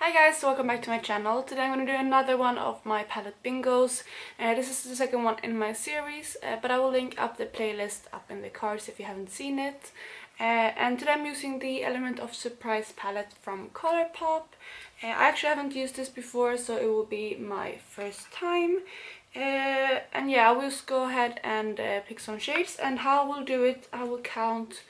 Hi guys, welcome back to my channel. Today I'm going to do another one of my palette bingos. This is the second one in my series, but I will link up the playlist up in the cards if you haven't seen it. And today I'm using the Element of Surprise palette from Colourpop. I actually haven't used this before, so it will be my first time. And yeah, I will just go ahead and pick some shades, and how I will do it, I will count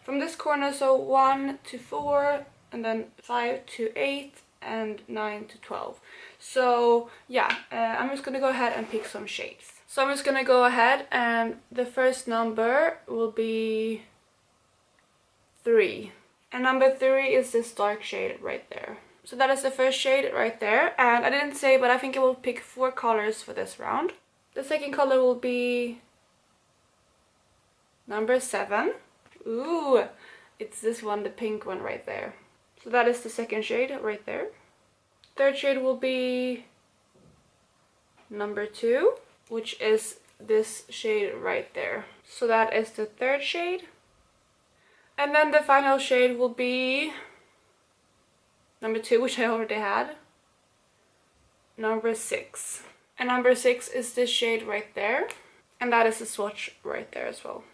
from this corner, so 1 to 4, and then 5 to 8, and 9 to 12. So yeah, I'm just gonna go ahead and pick some shades. So I'm just gonna go ahead, and the first number will be 3. And number 3 is this dark shade right there. So that is the first shade right there. And I didn't say, but I think I will pick 4 colors for this round. The second color will be number 7. Ooh, it's this one, the pink one right there. So that is the second shade right there. Third shade will be number 2, which is this shade right there. So that is the third shade. And then the final shade will be number 2, which I already had. Number 6. And number 6 is this shade right there. And that is the swatch right there as well.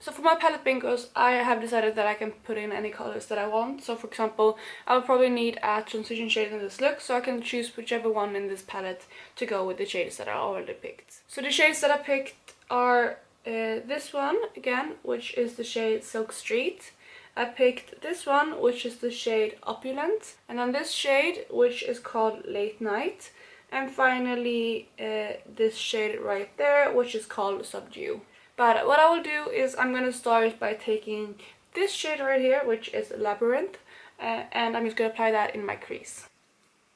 So for my palette bingos, I have decided that I can put in any colors that I want. So for example, I will probably need a transition shade in this look, so I can choose whichever one in this palette to go with the shades that I already picked. So the shades that I picked are this one, again, which is the shade Silk Street. I picked this one, which is the shade Opulent. And then this shade, which is called Late Night. And finally, this shade right there, which is called Subdue. But what I will do is I'm going to start by taking this shade right here, which is Labyrinth, and I'm just going to apply that in my crease.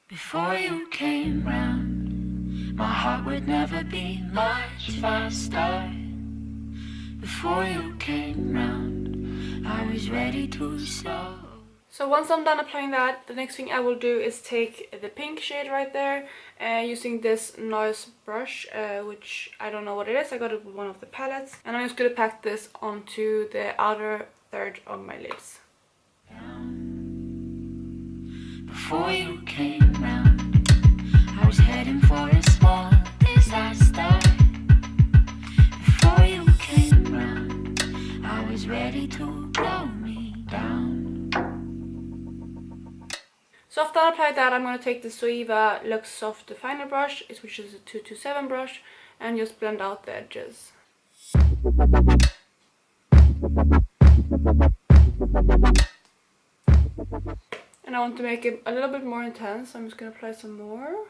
Before you came round, my heart would never beat much faster. Before you came round, I was ready to slow. So once I'm done applying that, the next thing I will do is take the pink shade right there, using this Noise brush, which I don't know what it is. I got it with one of the palettes, and I'm just going to pack this onto the outer third of my lids. Before you came round, I was heading for a small disaster. Before you came round, I was ready to blow me down. So after I applied that, I'm going to take the Zoeva Luxe Soft Definer brush, which is a 227 brush, and just blend out the edges. And I want to make it a little bit more intense, so I'm just going to apply some more.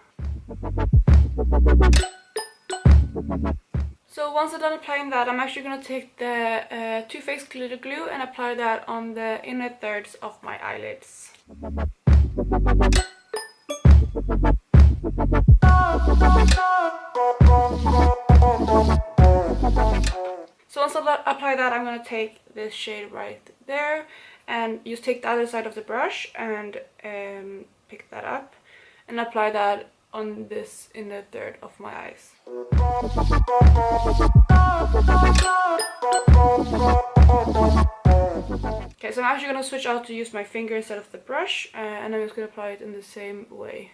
So once I'm done applying that, I'm actually going to take the Too Faced Glitter Glue and apply that on the inner thirds of my eyelids. So once I apply that, I'm going to take this shade right there and just take the other side of the brush and pick that up and apply that on this inner third of my eyes. Okay, so I'm actually going to switch out to use my finger instead of the brush, and I'm just going to apply it in the same way.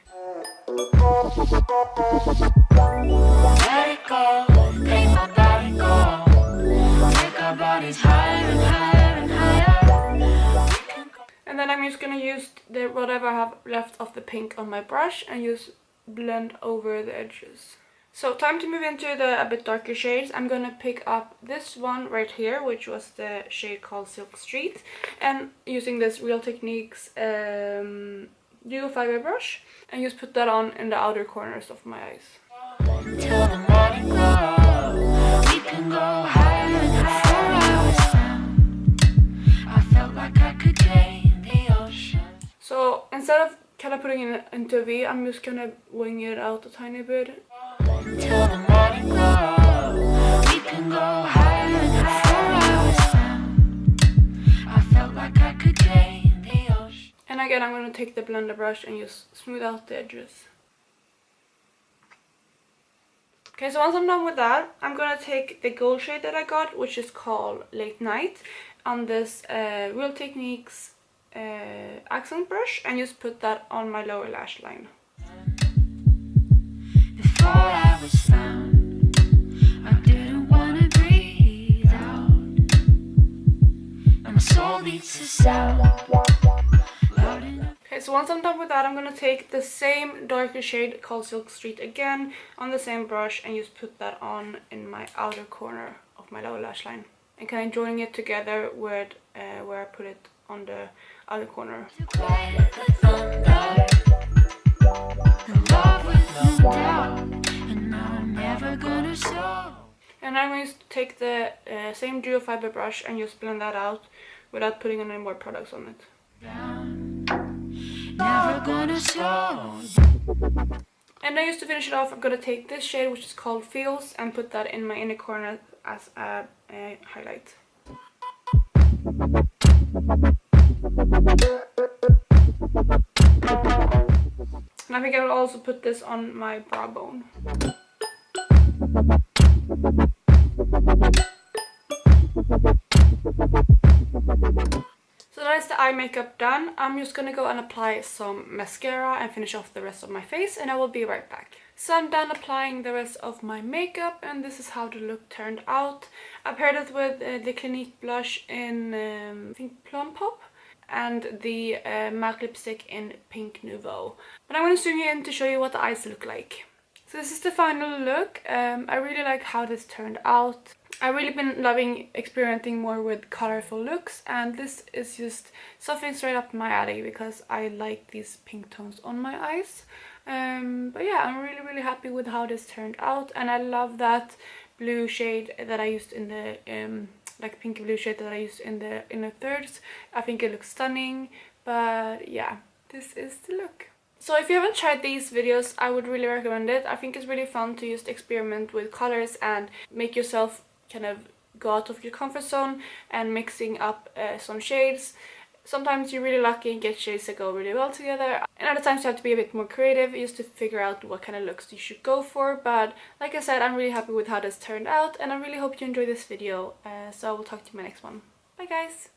Let it go, make my body go. Take our bodies higher and higher and higher. And then I'm just going to use whatever I have left of the pink on my brush and just blend over the edges. So time to move into the a bit darker shades. I'm going to pick up this one right here, which was the shade called Silk Street, and using this Real Techniques Duo Fiber brush, and just put that on in the outer corners of my eyes. Until the morning glow, we can go higher and higher. I was found, I felt like I could gain the ocean. So instead of kind of putting it into a V, I'm just gonna wing it out a tiny bit. Until the morning glow, we can go higher and higher. I was found, I felt like I could gain the ocean. And again, I'm gonna take the blender brush and just smooth out the edges. Okay, so once I'm done with that, I'm gonna take the gold shade that I got, which is called Late Night, on this Real Techniques accent brush and just put that on my lower lash line. Before I was found, I didn't wanna breathe out. And my soul beats the sound. Okay, so once I'm done with that, I'm gonna take the same darker shade called Silk Street again on the same brush and just put that on in my outer corner of my lower lash line. And kind of joining it together with where I put it on the outer corner. And I'm going to take the same duo fiber brush and just blend that out without putting any more products on it. And then just to finish it off, I'm going to take this shade, which is called Feels, and put that in my inner corner as a highlight. And I think I will also put this on my brow bone. So that is the eye makeup done. I'm just gonna go and apply some mascara and finish off the rest of my face, and I will be right back. So I'm done applying the rest of my makeup, and this is how the look turned out. I paired it with the Clinique blush in I think Plum Pop, and the matte lipstick in pink Nouveau. But I'm going to zoom you in to show you what the eyes look like. So this is the final look. I really like how this turned out. I've really been loving experimenting more with colorful looks, and this is just something straight up my alley because I like these pink tones on my eyes. But yeah, I'm really happy with how this turned out, and I love that blue shade that I used in the like pinky blue shade that I used in the inner thirds. I think it looks stunning, but yeah, this is the look. So if you haven't tried these videos, I would really recommend it. I think it's really fun to just experiment with colors and make yourself kind of go out of your comfort zone and mixing up some shades. Sometimes you're really lucky and get shades that go really well together, and other times you have to be a bit more creative just to figure out what kind of looks you should go for. But like I said, I'm really happy with how this turned out, and I really hope you enjoyed this video. So I will talk to you in my next one. Bye guys!